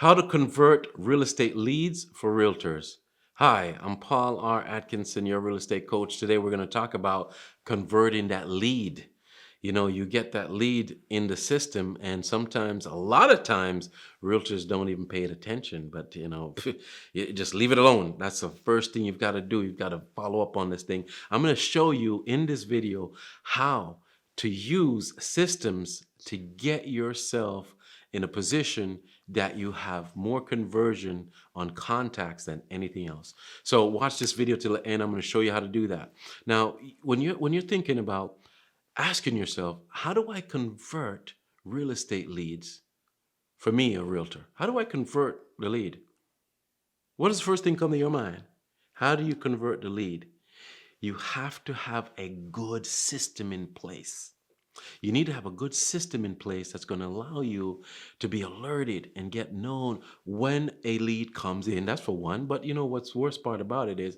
How to convert real estate leads for realtors. Hi, I'm Paul R. Atkinson, your real estate coach. Today we're going to talk about converting that lead. You know, you get that lead in the system, and sometimes, a lot of times, realtors don't even pay it attention. But, you just leave it alone. That's the first thing you've got to do. You've got to follow up on this thing. I'm going to show you in this video how to use systems to get yourself in a position that you have more conversion on contacts than anything else. So watch this video till the end. I'm going to show you how to do that. Now, when you're thinking about asking yourself, how do I convert real estate leads? For me, a realtor, how do I convert the lead? What is the first thing come to your mind? How do you convert the lead? You have to have a good system in place. You need to have a good system in place that's going to allow you to be alerted and get known when a lead comes in. That's for one. But you know what's the worst part about it is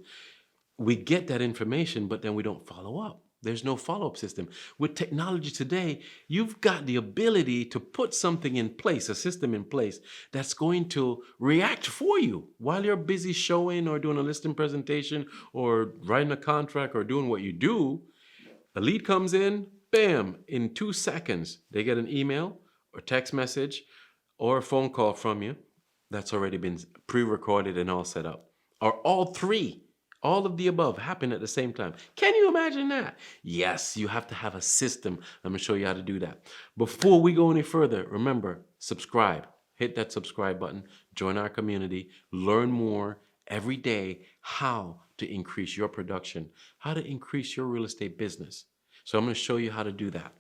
we get that information, but then we don't follow up. There's no follow-up system. With technology today, you've got the ability to put something in place, a system in place that's going to react for you while you're busy showing or doing a listing presentation or writing a contract or doing what you do. A lead comes in, bam, in 2 seconds, they get an email or text message or a phone call from you that's already been pre-recorded and all set up. Or all three, all of the above happen at the same time. Can you imagine that? Yes, you have to have a system. I'm going to show you how to do that. Before we go any further, remember, subscribe. Hit that subscribe button, join our community, learn more every day how to increase your production, how to increase your real estate business. So I'm going to show you how to do that.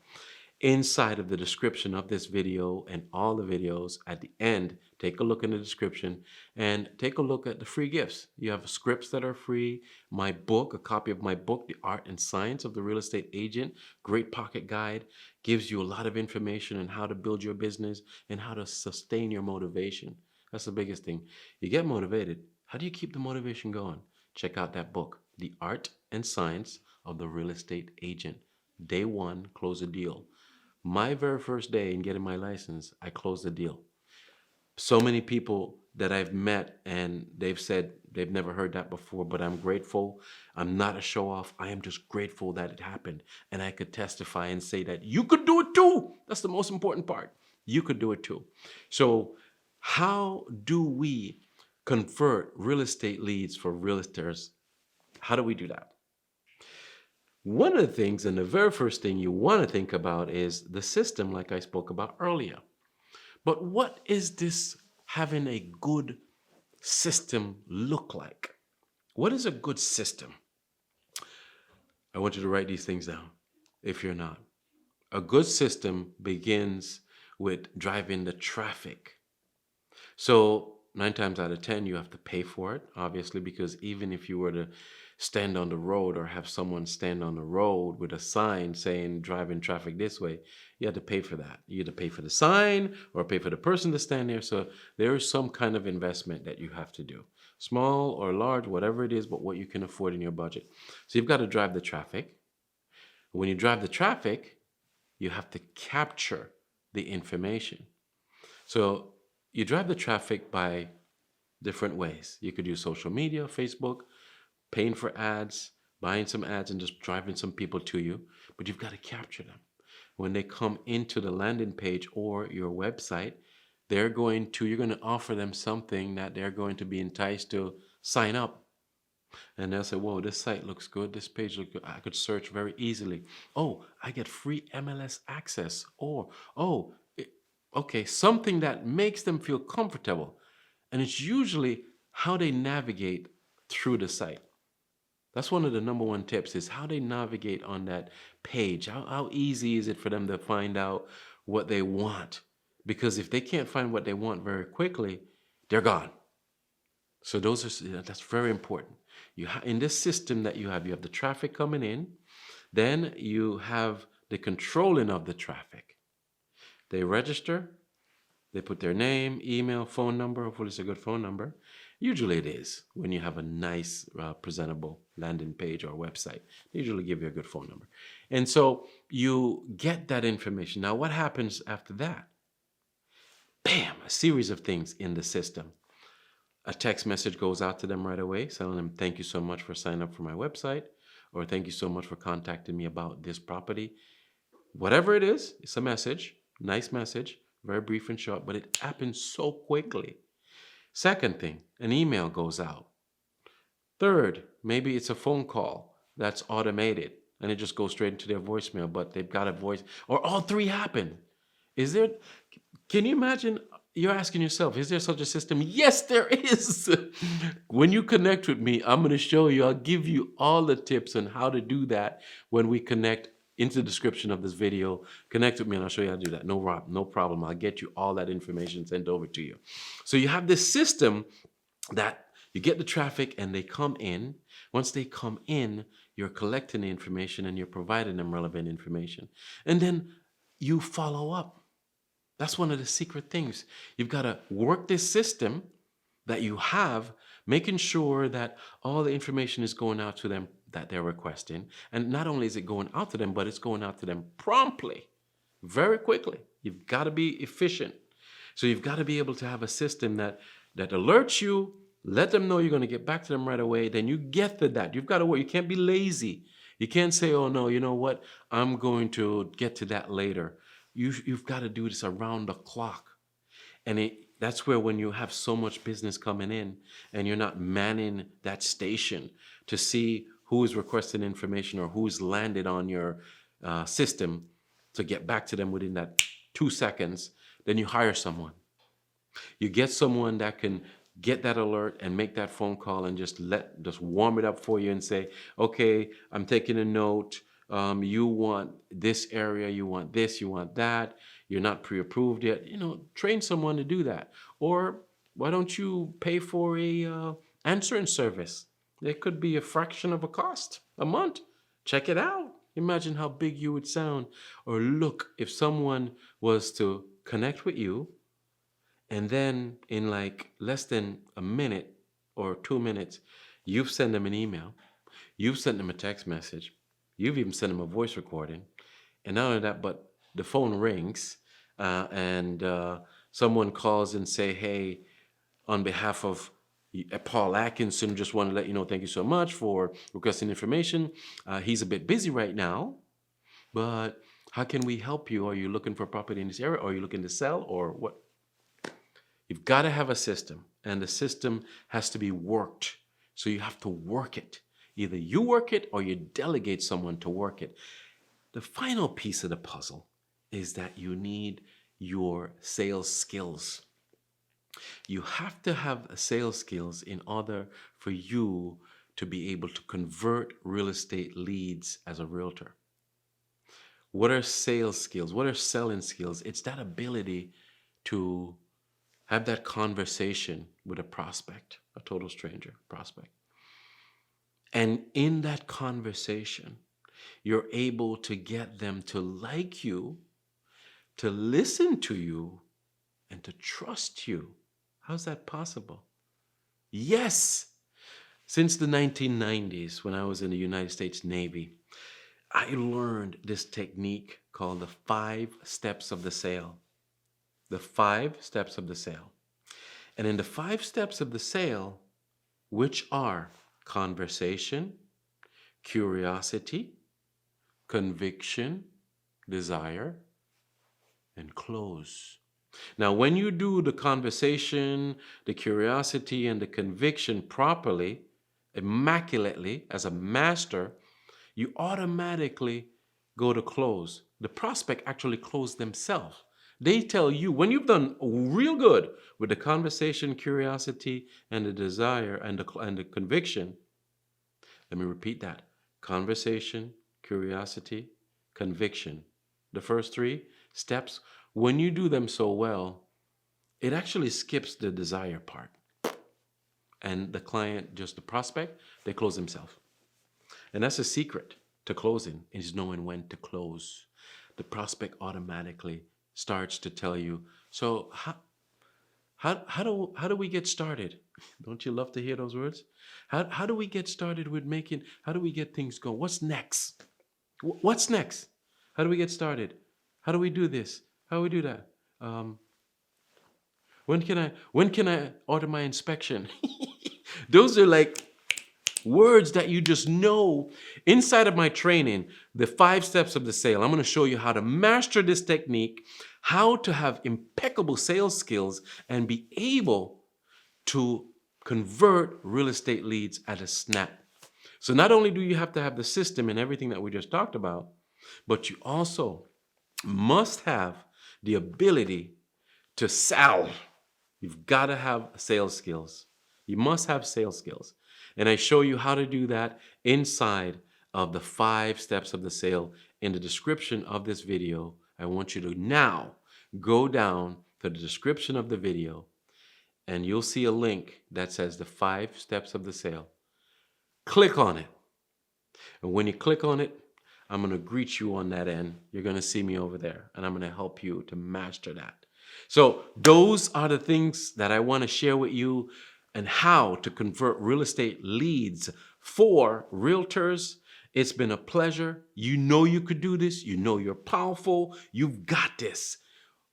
Inside of the description of this video and all the videos at the end, take a look in the description and take a look at the free gifts. You have scripts that are free, my book, a copy of my book, The Art and Science of the Real Estate Agent, great pocket guide, gives you a lot of information on how to build your business and how to sustain your motivation. That's the biggest thing. You get motivated. How do you keep the motivation going? Check out that book, The Art and Science of the Real Estate Agent. Day one, close a deal. My very first day in getting my license, I closed the deal. So many people that I've met and they've said they've never heard that before, but I'm grateful. I'm not a show off. I am just grateful that it happened. And I could testify and say that you could do it too. That's the most important part. You could do it too. So how do we convert real estate leads for realtors? How do we do that? One of the things, and the very first thing you want to think about is the system, like I spoke about earlier. But what is this having a good system look like? What is a good system? I want you to write these things down if you're not. A good system begins with driving the traffic. So 9 times out of 10, you have to pay for it, obviously, because even if you were to stand on the road or have someone stand on the road with a sign saying driving traffic this way, you have to pay for that. You have to pay for the sign or pay for the person to stand there. So there is some kind of investment that you have to do. Small or large, whatever it is, but what you can afford in your budget. So you've got to drive the traffic. When you drive the traffic, you have to capture the information. So you drive the traffic by different ways. You could use social media, Facebook, paying for ads, buying some ads and just driving some people to you, but you've got to capture them. When they come into the landing page or your website, you're going to offer them something that they're going to be enticed to sign up. And they'll say, whoa, this site looks good. This page looks good. I could search very easily. Oh, I get free MLS access. Or, okay, something that makes them feel comfortable. And it's usually how they navigate through the site. That's one of the number one tips, is how they navigate on that page. How easy is it for them to find out what they want? Because if they can't find what they want very quickly, they're gone. So that's very important. In this system that you have the traffic coming in, then you have the controlling of the traffic. They register, they put their name, email, phone number. Hopefully it's a good phone number. Usually it is when you have a nice, presentable landing page or website. They usually give you a good phone number. And so you get that information. Now, what happens after that? bam, a series of things in the system. A text message goes out to them right away, telling them, thank you so much for signing up for my website, or thank you so much for contacting me about this property. Whatever it is, it's a message, nice message, very brief and short, but it happens so quickly. Second thing, an email goes out. Third, maybe it's a phone call that's automated and it just goes straight into their voicemail, but they've got a voice, or all three happen. Is there, can you imagine? You're asking yourself, is there such a system? Yes, there is. When you connect with me, I'm going to show you, I'll give you all the tips on how to do that when we connect into the description of this video. Connect with me and I'll show you how to do that. No problem. I'll get you all that information sent over to you. So you have this system that you get the traffic and they come in. Once they come in, you're collecting the information and you're providing them relevant information. And then you follow up. That's one of the secret things. You've got to work this system that you have, making sure that all the information is going out to them that they're requesting. And not only is it going out to them, but it's going out to them promptly, very quickly. You've got to be efficient. So you've got to be able to have a system that alerts you, let them know you're going to get back to them right away. Then you get to that. You've got to work. You can't be lazy. You can't say, oh, no, you know what? I'm going to get to that later. You've got to do this around the clock. And that's where when you have so much business coming in and you're not manning that station to see who is requesting information or who's landed on your system to get back to them within that 2 seconds, then you hire someone. You get someone that can get that alert and make that phone call and just warm it up for you and say, okay, I'm taking a note. You want this area, you want this, you want that. You're not pre-approved yet. Train someone to do that. Or why don't you pay for a answering service? It could be a fraction of a cost a month. Check it out. Imagine how big you would sound. Or look, if someone was to connect with you and then in like less than a minute or 2 minutes, you've sent them an email, you've sent them a text message, you've even sent them a voice recording. And not only that, but the phone rings and someone calls and say, hey, on behalf of Paul Atkinson, just want to let you know, thank you so much for requesting information. He's a bit busy right now, but how can we help you? Are you looking for property in this area? Or are you looking to sell or what? You've got to have a system, and the system has to be worked. So you have to work it. Either you work it or you delegate someone to work it. The final piece of the puzzle is that you need your sales skills. You have to have sales skills in order for you to be able to convert real estate leads as a realtor. What are sales skills? What are selling skills? It's that ability to have that conversation with a prospect, a total stranger prospect. And in that conversation, you're able to get them to like you, to listen to you, and to trust you. How's that possible? Yes. Since the 1990s, when I was in the United States Navy, I learned this technique called the 5 steps of the sale. The 5 steps of the sale. And in the 5 steps of the sale, which are conversation, curiosity, conviction, desire, and close. Now, when you do the conversation, the curiosity, and the conviction properly, immaculately, as a master, you automatically go to close. The prospect actually closed themselves. They tell you, when you've done real good with the conversation, curiosity, and the desire, and the conviction, let me repeat that. Conversation, curiosity, conviction. The first 3 steps, when you do them so well, it actually skips the desire part. And the client, just the prospect, they close themselves. And that's a secret to closing, is knowing when to close. The prospect automatically starts to tell you, so how do we get started? Don't you love to hear those words? How do we get started with how do we get things going? What's next? What's next? How do we get started? How do we do this? How do we do that? when can I order my inspection? Those are like words that you just know. Inside of my training, the 5 steps of the sale, I'm going to show you how to master this technique, how to have impeccable sales skills and be able to convert real estate leads at a snap. So not only do you have to have the system and everything that we just talked about, but you also must have the ability to sell. You've got to have sales skills. You must have sales skills. And I show you how to do that inside of the 5 steps of the sale in the description of this video. I want you to now go down to the description of the video and you'll see a link that says the 5 steps of the sale. Click on it. And when you click on it, I'm going to greet you on that end. You're going to see me over there and I'm going to help you to master that. So those are the things that I want to share with you and how to convert real estate leads for realtors. It's been a pleasure. You know you could do this. You know you're powerful. You've got this.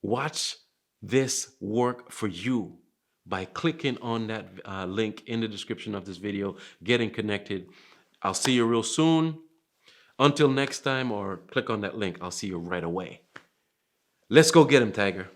Watch this work for you by clicking on that link in the description of this video, getting connected. I'll see you real soon. Until next time, or click on that link. I'll see you right away. Let's go get him, Tiger.